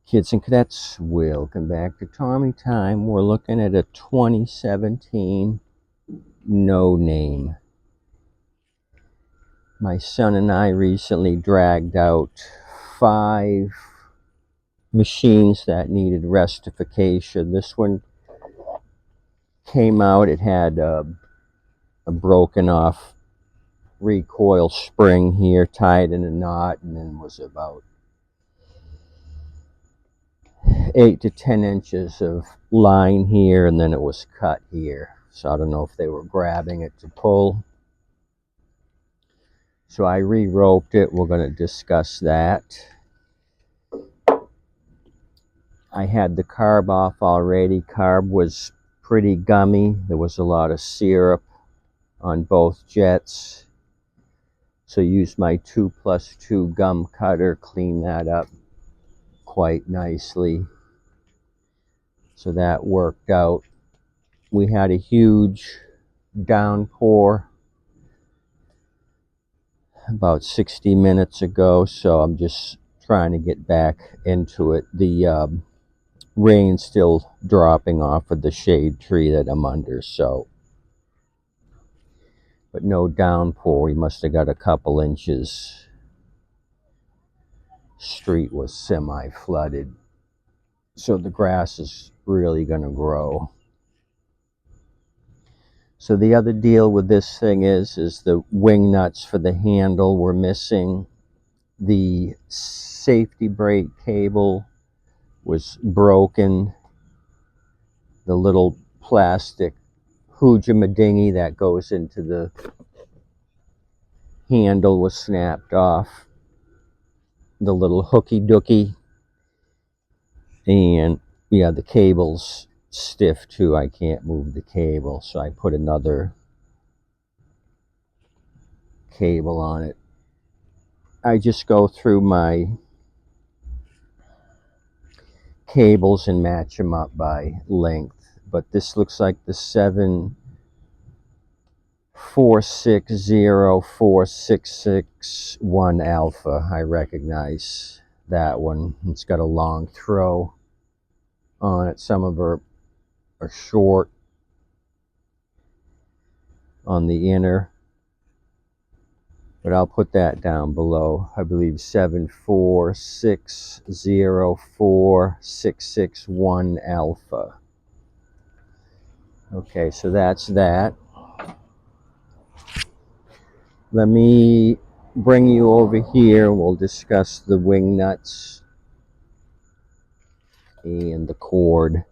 Kids and cadets, welcome back to Tommy Time. We're looking at a 2017 No Name. My son and I recently dragged out 5 machines that needed rectification. This one came out, it had a broken off recoil spring here tied in a knot, and then was about 8 to 10 inches of line here, and then it was cut here. So I don't know if they were grabbing it to pull. So I re-roped it. We're going to discuss that. I had the carb off already. Carb was pretty gummy. There was a lot of syrup on both jets. So used my 2+2 gum cutter, clean that up quite nicely. So that worked out. We had a huge downpour about 60 minutes ago, so I'm just trying to get back into it. The rain's still dropping off of the shade tree that I'm under, so, but no downpour. We must have got a couple inches. Street was semi-flooded, so the grass is really going to grow. So the other deal with this thing is the wing nuts for the handle were missing. The safety brake cable was broken. The little plastic hoojamadingy that goes into the handle was snapped off. The little hooky dookie. And yeah, the cable's stiff too. I can't move the cable, so I put another cable on it. I just go through my cables and match them up by length. But this looks like the 7460461 alpha. I recognize that one. It's got a long throw on it. Some of them are short on the inner, but I'll put that down below. I believe 7460461 alpha. Okay, so that's that. Let me bring you over here. We'll discuss the wing nuts and the cord.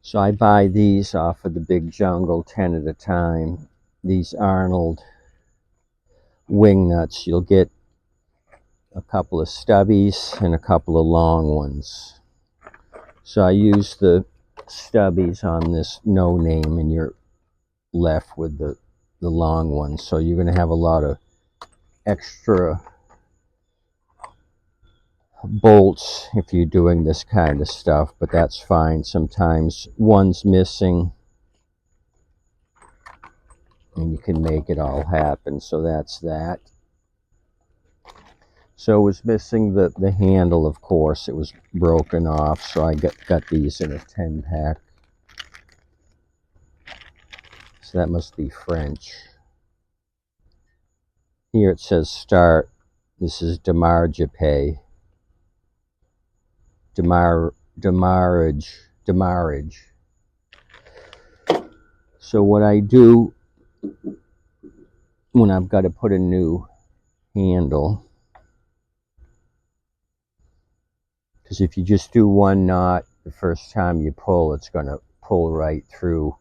So I buy these off of the Big Jungle 10 at a time. These Arnold wing nuts. You'll get a couple of stubbies and a couple of long ones. So I use the stubbies on this No Name, and you're left with the long ones. So you're going to have a lot of extra bolts if you're doing this kind of stuff, but that's fine. Sometimes one's missing and you can make it all happen. So that's that. So it was missing the handle, of course. It was broken off, so I got these in a 10-pack. So that must be French. Here it says start. This is demarrage. Demarrage. So what I do when I've got to put a new handle, because if you just do one knot the first time you pull, it's going to pull right through.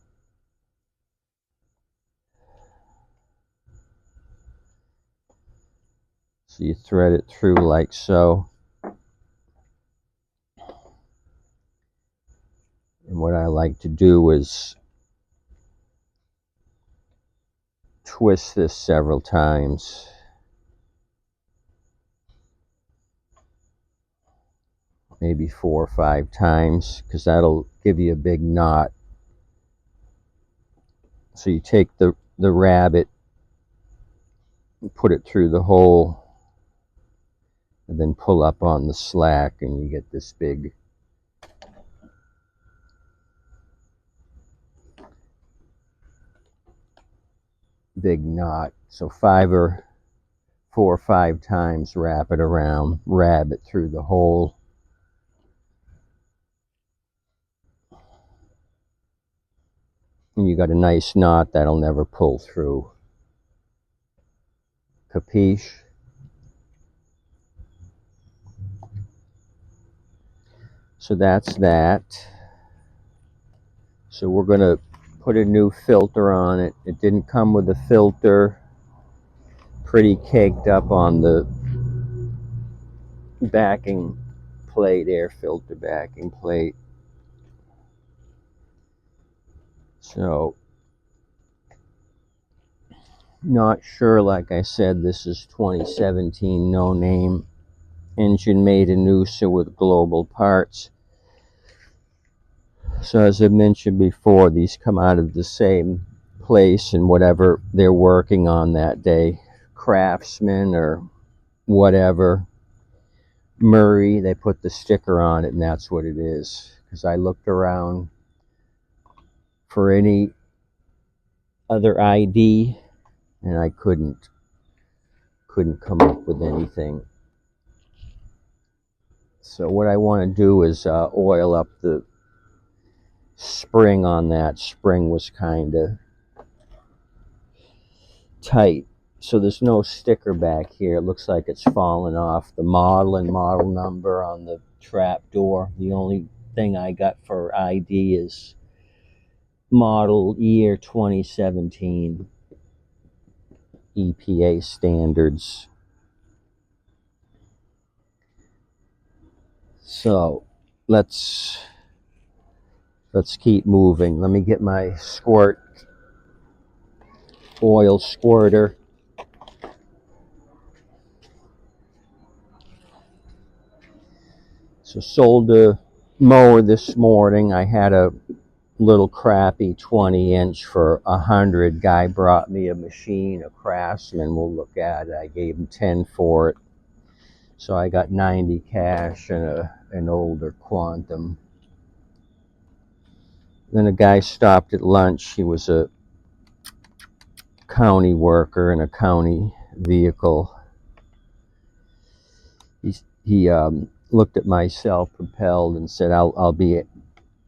So you thread it through like so. And what I like to do is twist this several times. Maybe 4 or 5 times, because that'll give you a big knot. So you take the rabbit put it through the hole, and then pull up on the slack, and you get this big knot. So 4 or 5 times wrap it around, rab it through the hole. And you got a nice knot that'll never pull through. Capiche? So that's that. So we're going to put a new filter on it. It didn't come with a filter. Pretty caked up on the backing plate, air filter backing plate. So, not sure, like I said, this is 2017, no name. Engine made in USA with global parts. So as I mentioned before, these come out of the same place and whatever they're working on that day. Craftsman or whatever. Murray, they put the sticker on it and that's what it is. Because I looked around for any other ID and I couldn't come up with anything. So what I want to do is oil up the spring on that. Spring was kind of tight, so there's no sticker back here. It looks like it's fallen off. The model and model number on the trap door. The only thing I got for ID is model year 2017 EPA standards. So let's keep moving. Let me get my oil squirter. So sold a mower this morning. I had a little crappy 20-inch for $100. Guy brought me a machine, a Craftsman. We'll look at it. I gave him 10 for it. So I got 90 cash and an older Quantum. Then a guy stopped at lunch. He was a county worker in a county vehicle. He looked at my self-propelled and said, I'll be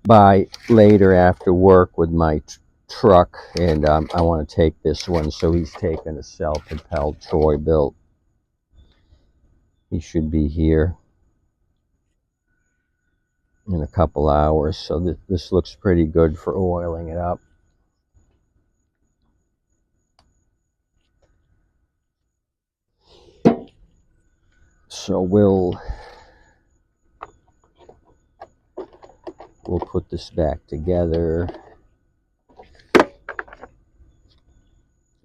by later after work with my truck, and I want to take this one. So he's taken a self-propelled Troy-Bilt. He should be here in a couple hours. So this looks pretty good for oiling it up. So we'll put this back together.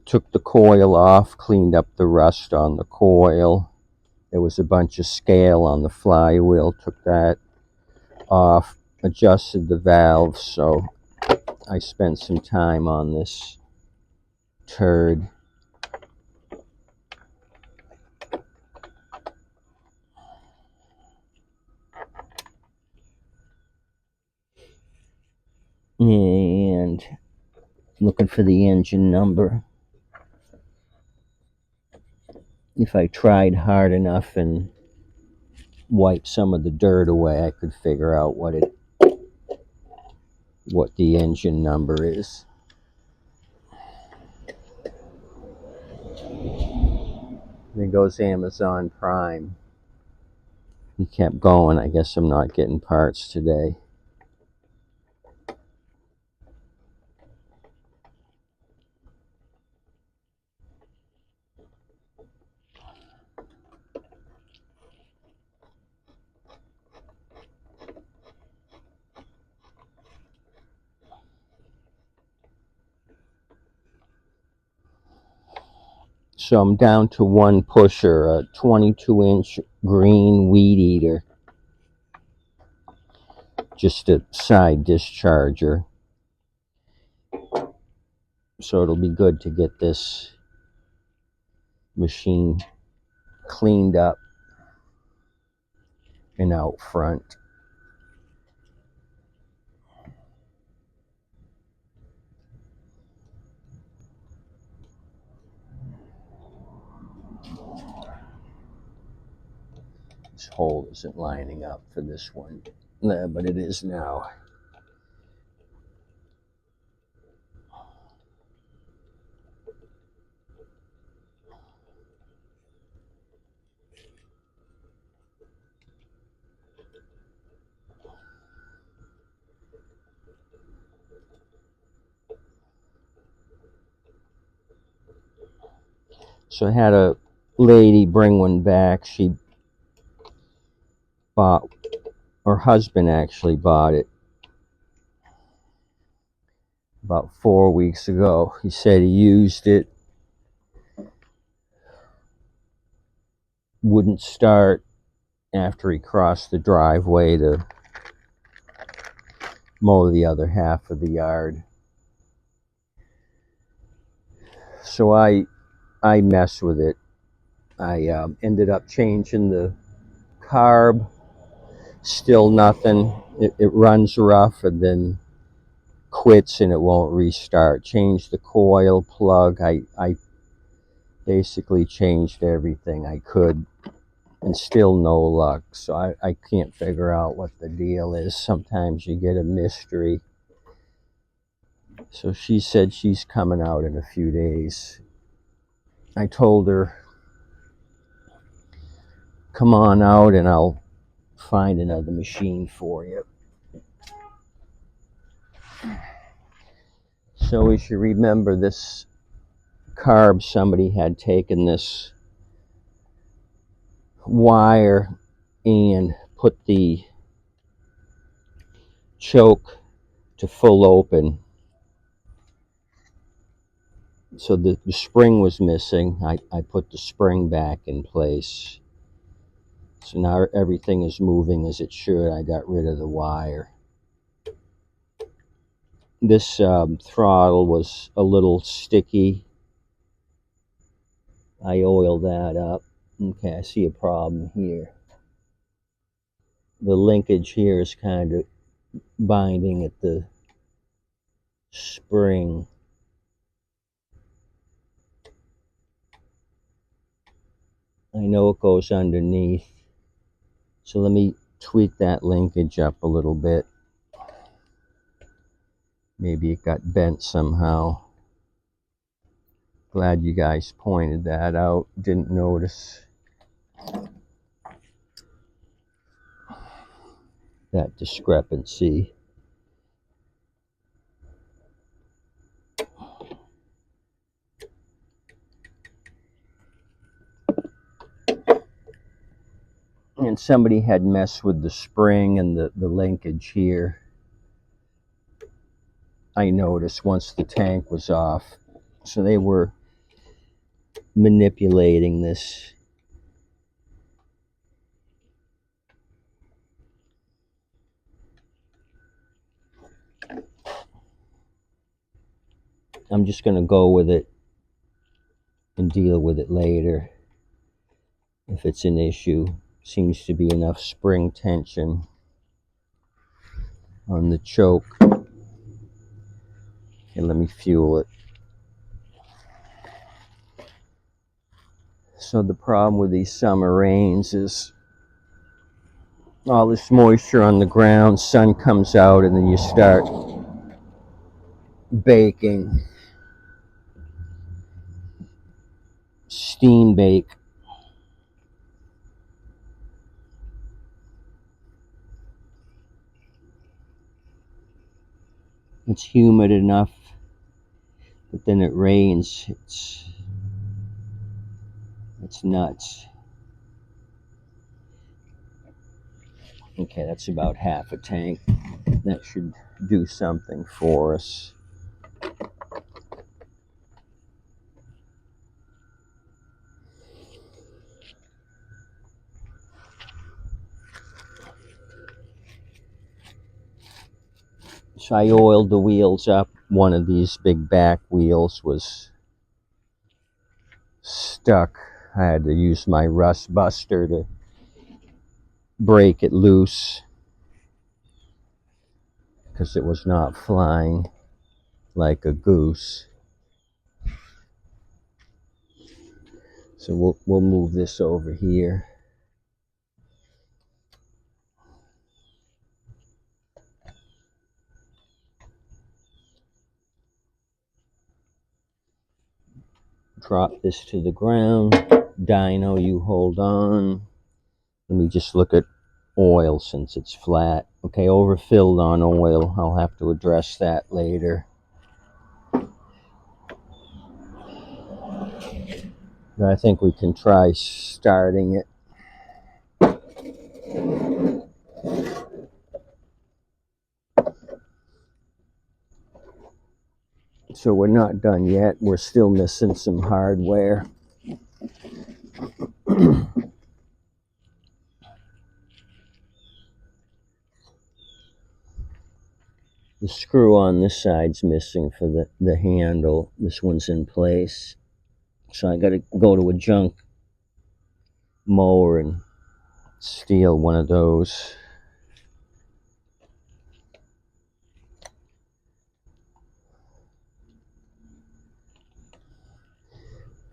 Took the coil off, cleaned up the rust on the coil. There was a bunch of scale on the flywheel. Took that off, adjusted the valves. So I spent some time on this turd. And looking for the engine number. If I tried hard enough and wiped some of the dirt away, I could figure out what the engine number is. Then goes Amazon Prime. He kept going. I guess I'm not getting parts today. So I'm down to one pusher, a 22-inch green weed eater. Just a side discharger. So it'll be good to get this machine cleaned up and out front. This hole isn't lining up for this one, but it is now. So I had a lady bring one back. She bought, her husband actually bought it about 4 weeks ago. He said he used it, wouldn't start after he crossed the driveway to mow the other half of the yard. So I mess with it. I ended up changing the carb. Still nothing. It runs rough and then quits and it won't restart. Changed the coil plug. I basically changed everything I could and still no luck. So I can't figure out what the deal is. Sometimes you get a mystery. So she said she's coming out in a few days. I told her, come on out and I'll find another machine for you. So as you remember, this carb, somebody had taken this wire and put the choke to full open. So the spring was missing. I put the spring back in place. So now everything is moving as it should. I got rid of the wire. This throttle was a little sticky. I oiled that up. Okay, I see a problem here. The linkage here is kind of binding at the spring. I know it goes underneath. So let me tweak that linkage up a little bit. Maybe it got bent somehow. Glad you guys pointed that out. Didn't notice that discrepancy. And somebody had messed with the spring and the linkage here. I noticed once the tank was off. So they were manipulating this. I'm just going to go with it and deal with it later if it's an issue. Seems to be enough spring tension on the choke. And let me fuel it. So the problem with these summer rains is all this moisture on the ground, sun comes out, and then you start baking. Steam bake. It's humid enough, but then it rains. It's nuts. Okay, that's about half a tank. That should do something for us. So I oiled the wheels up. One of these big back wheels was stuck. I had to use my rust buster to break it loose because it was not flying like a goose. So we'll move this over here. Drop this to the ground. Dyno, you hold on. Let me just look at oil since it's flat. Okay, overfilled on oil. I'll have to address that later. But I think we can try starting it. So we're not done yet. We're still missing some hardware. The screw on this side's missing for the handle. This one's in place. So I gotta go to a junk mower and steal one of those.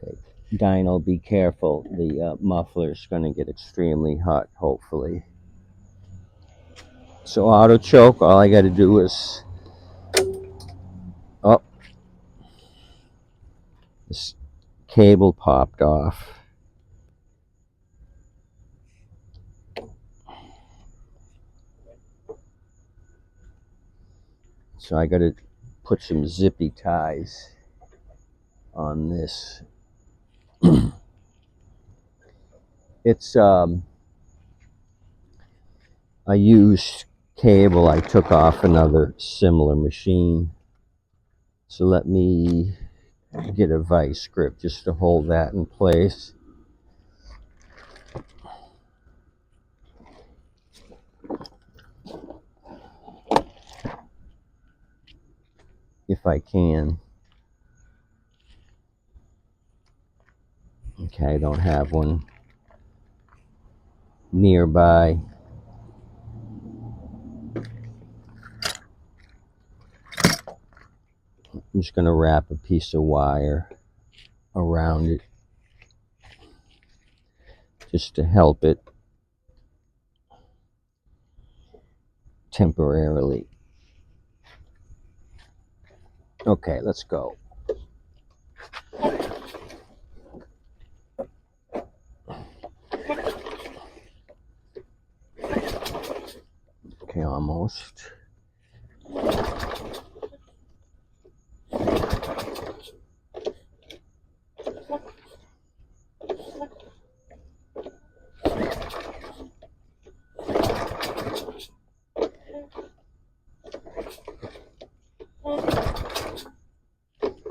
Okay. Dyno, be careful. The muffler's gonna get extremely hot, hopefully. So auto choke, all I gotta do is, oh, this cable popped off. So I gotta put some zippy ties on this. It's a used cable I took off another similar machine. So let me get a vice grip just to hold that in place. If I can. Okay, I don't have one nearby. I'm just going to wrap a piece of wire around it just to help it temporarily. Okay, let's go. Okay, almost.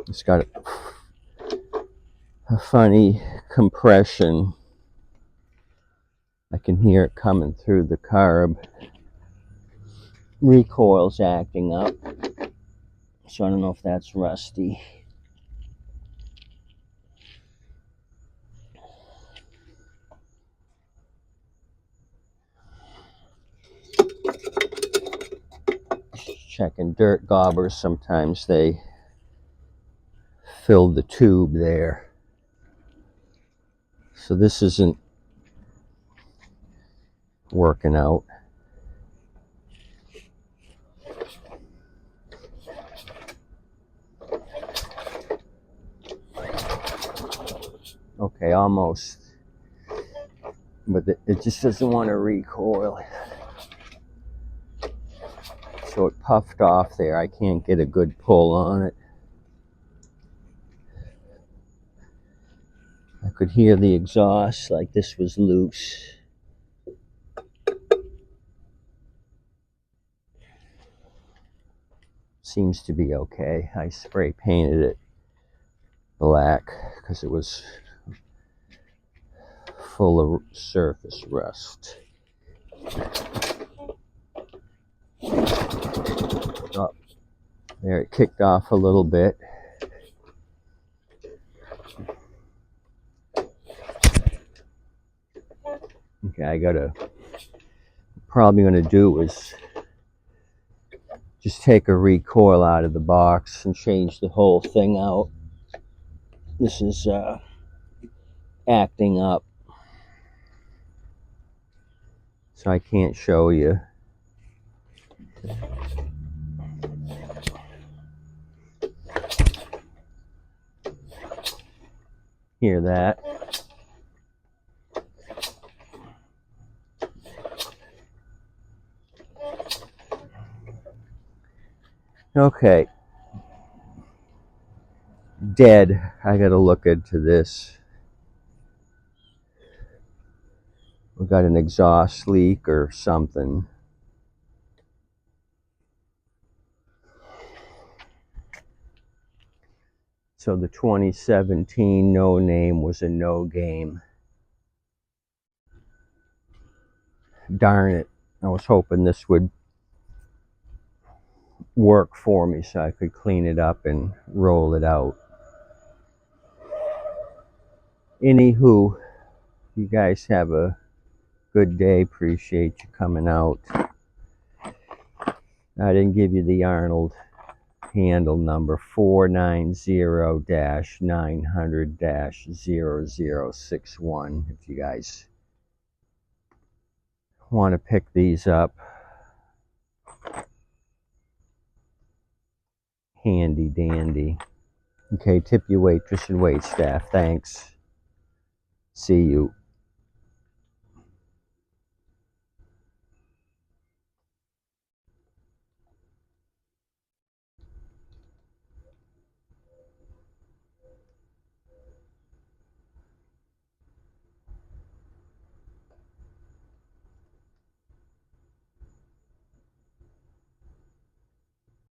It's got a funny compression. I can hear it coming through the carb. Recoil's acting up. So I don't know if that's rusty. Checking dirt gobbers. Sometimes they fill the tube there. So this isn't working out. Okay, almost. But it just doesn't want to recoil. So it puffed off there. I can't get a good pull on it. I could hear the exhaust like this was loose. Seems to be okay. I spray painted it black because it was full of surface rust. Oh, there, it kicked off a little bit. I gotta, probably gonna do is just take a recoil out of the box and change the whole thing out. This is acting up, so I can't show you. Hear that? Okay. Dead. I gotta look into this. We got an exhaust leak or something. So the 2017 no name was a no game. Darn it. I was hoping this would work for me so I could clean it up and roll it out. Anywho, you guys have a good day. Appreciate you coming out. I didn't give you the Arnold handle number, 490-900-0061, if you guys want to pick these up. Handy dandy. Okay, tip your waitress and wait staff. Thanks. See you.